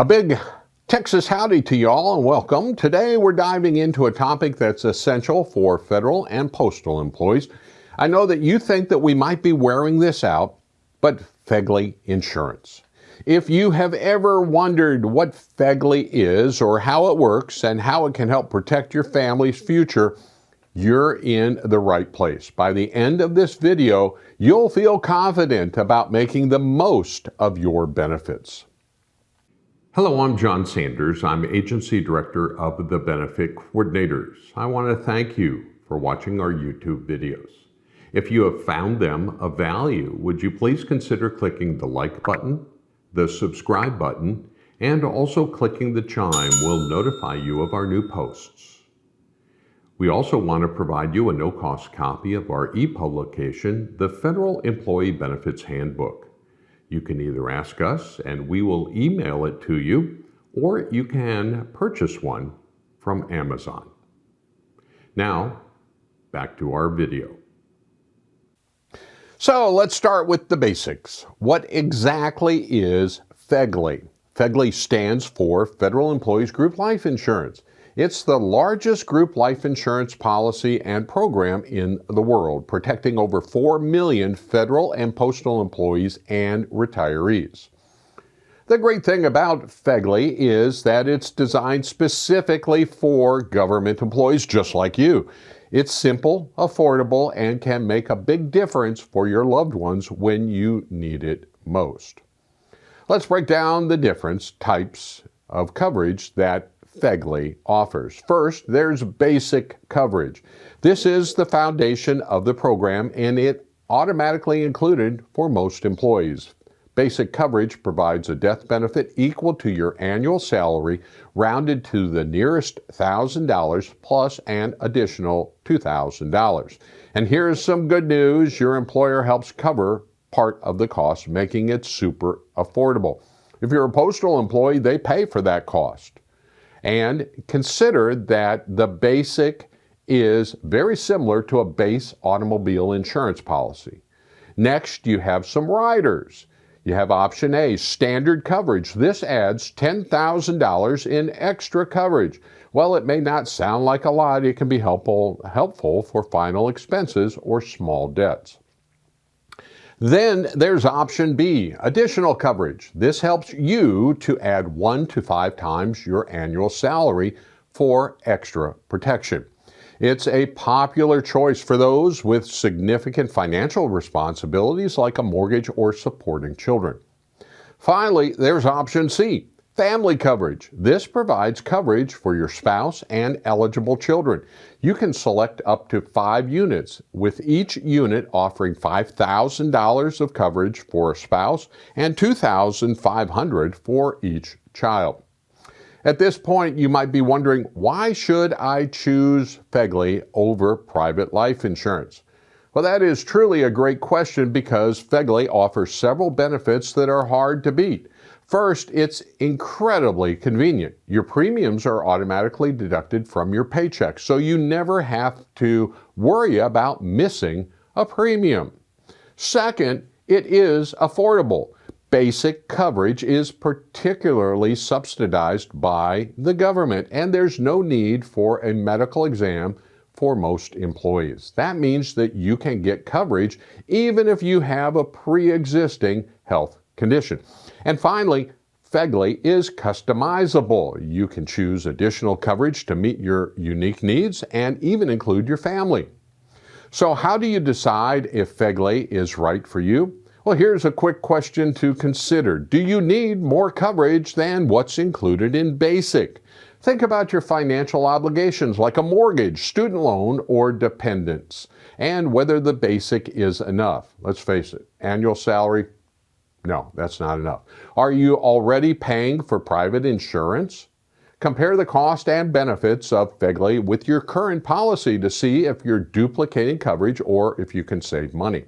A big Texas howdy to y'all and welcome. Today we're diving into a topic that's essential for federal and postal employees. I know that you think that we might be wearing this out, but FEGLI insurance. If you have ever wondered what FEGLI is or how it works and how it can help protect your family's future, you're in the right place. By the end of this video, you'll feel confident about making the most of your benefits. Hello, I'm John Sanders. I'm Agency Director of the Benefit Coordinators. I want to thank you for watching our YouTube videos. If you have found them of value, would you please consider clicking the like button, the subscribe button, and also clicking the chime will notify you of our new posts. We also want to provide you a no-cost copy of our e-publication, the Federal Employee Benefits Handbook. You can either ask us and we will email it to you, or you can purchase one from Amazon. Now, back to our video. So let's start with the basics. What exactly is FEGLI? FEGLI stands for Federal Employees Group Life Insurance. It's the largest group life insurance policy and program in the world, protecting over 4 million federal and postal employees and retirees. The great thing about FEGLI is that it's designed specifically for government employees just like you. It's simple, affordable, and can make a big difference for your loved ones when you need it most. Let's break down the different types of coverage that FEGLI offers. First, there's basic coverage. This is the foundation of the program and it automatically included for most employees. Basic coverage provides a death benefit equal to your annual salary, rounded to the nearest $1,000 plus an additional $2,000. And here's some good news. Your employer helps cover part of the cost, making it super affordable. If you're a postal employee, they pay for that cost. And consider that the basic is very similar to a base automobile insurance policy. Next, you have some riders. You have option A, standard coverage. This adds $10,000 in extra coverage. While it may not sound like a lot, it can be helpful for final expenses or small debts. Then there's option B, additional coverage. This helps you to add 1 to 5 times your annual salary for extra protection. It's a popular choice for those with significant financial responsibilities like a mortgage or supporting children. Finally, there's option C, family coverage. This provides coverage for your spouse and eligible children. You can select up to 5 units, with each unit offering $5,000 of coverage for a spouse and $2,500 for each child. At this point, you might be wondering, why should I choose FEGLI over private life insurance? Well, that is truly a great question because FEGLI offers several benefits that are hard to beat. First, it's incredibly convenient. Your premiums are automatically deducted from your paycheck, so you never have to worry about missing a premium. Second, it is affordable. Basic coverage is particularly subsidized by the government, and there's no need for a medical exam for most employees. That means that you can get coverage even if you have a pre-existing health condition. And finally, FEGLI is customizable. You can choose additional coverage to meet your unique needs and even include your family. So how do you decide if FEGLI is right for you? Well, here's a quick question to consider. Do you need more coverage than what's included in basic? Think about your financial obligations like a mortgage, student loan, or dependents, and whether the basic is enough. Let's face it, annual salary, no, that's not enough. Are you already paying for private insurance? Compare the cost and benefits of FEGLI with your current policy to see if you're duplicating coverage or if you can save money.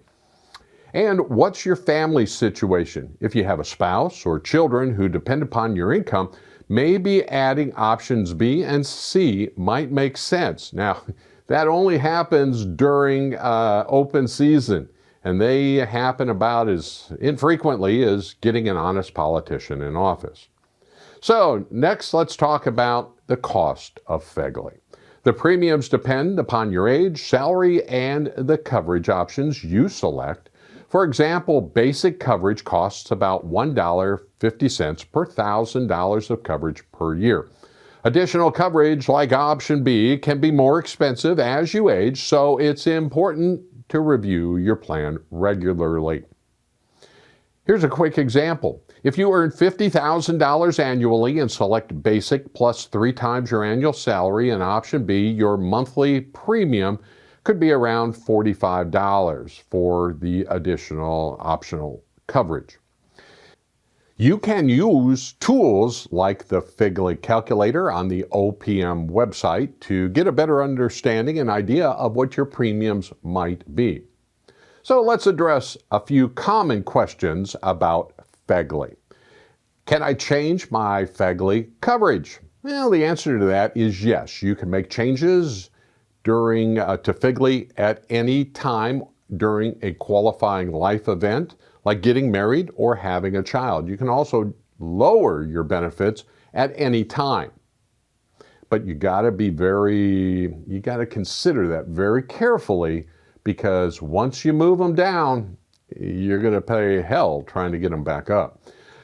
And what's your family situation? If you have a spouse or children who depend upon your income, maybe adding options B and C might make sense. Now, that only happens during open season, and they happen about as infrequently as getting an honest politician in office. So next, let's talk about the cost of FEGLI. The premiums depend upon your age, salary, and the coverage options you select. For example, basic coverage costs about $1.50 per $1,000 of coverage per year. Additional coverage, like option B, can be more expensive as you age, so it's important to review your plan regularly. Here's a quick example. If you earn $50,000 annually and select basic plus 3 times your annual salary and option B, your monthly premium could be around $45 for the additional optional coverage. You can use tools like the FEGLI calculator on the OPM website to get a better understanding and idea of what your premiums might be. So let's address a few common questions about FEGLI. Can I change my FEGLI coverage? Well, the answer to that is yes. You can make changes to FEGLI at any time during a qualifying life event, like getting married or having a child. You can also lower your benefits at any time. But you got to consider that very carefully, because once you move them down, you're going to pay hell trying to get them back up.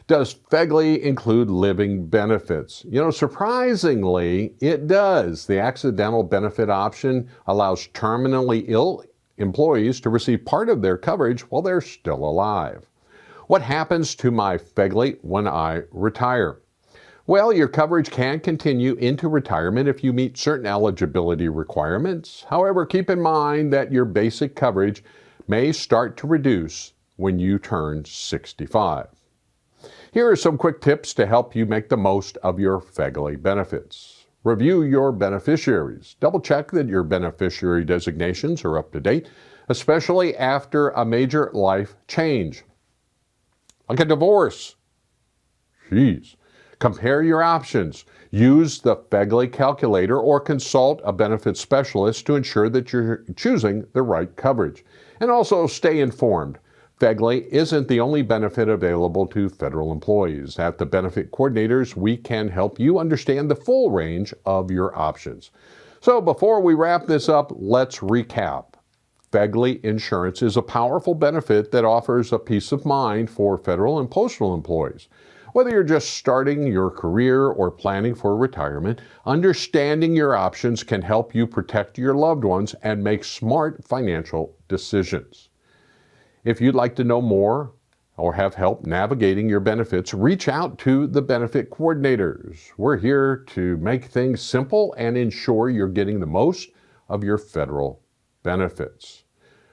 Does FEGLI include living benefits? Surprisingly, it does. The accidental benefit option allows terminally ill employees to receive part of their coverage while they're still alive. What happens to my FEGLI when I retire? Well, your coverage can continue into retirement if you meet certain eligibility requirements. However, keep in mind that your basic coverage may start to reduce when you turn 65. Here are some quick tips to help you make the most of your FEGLI benefits. Review your beneficiaries. Double check that your beneficiary designations are up to date, especially after a major life change, like a divorce. Compare your options. Use the FEGLI calculator or consult a benefits specialist to ensure that you're choosing the right coverage. And also stay informed. FEGLI isn't the only benefit available to federal employees. At the Benefit Coordinators, we can help you understand the full range of your options. So before we wrap this up, let's recap. FEGLI insurance is a powerful benefit that offers a peace of mind for federal and postal employees. Whether you're just starting your career or planning for retirement, understanding your options can help you protect your loved ones and make smart financial decisions. If you'd like to know more or have help navigating your benefits, reach out to the Benefit Coordinators. We're here to make things simple and ensure you're getting the most of your federal benefits.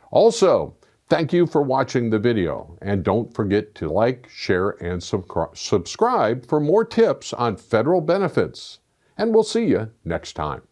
Also, thank you for watching the video, and don't forget to like, share, and subscribe for more tips on federal benefits. And we'll see you next time.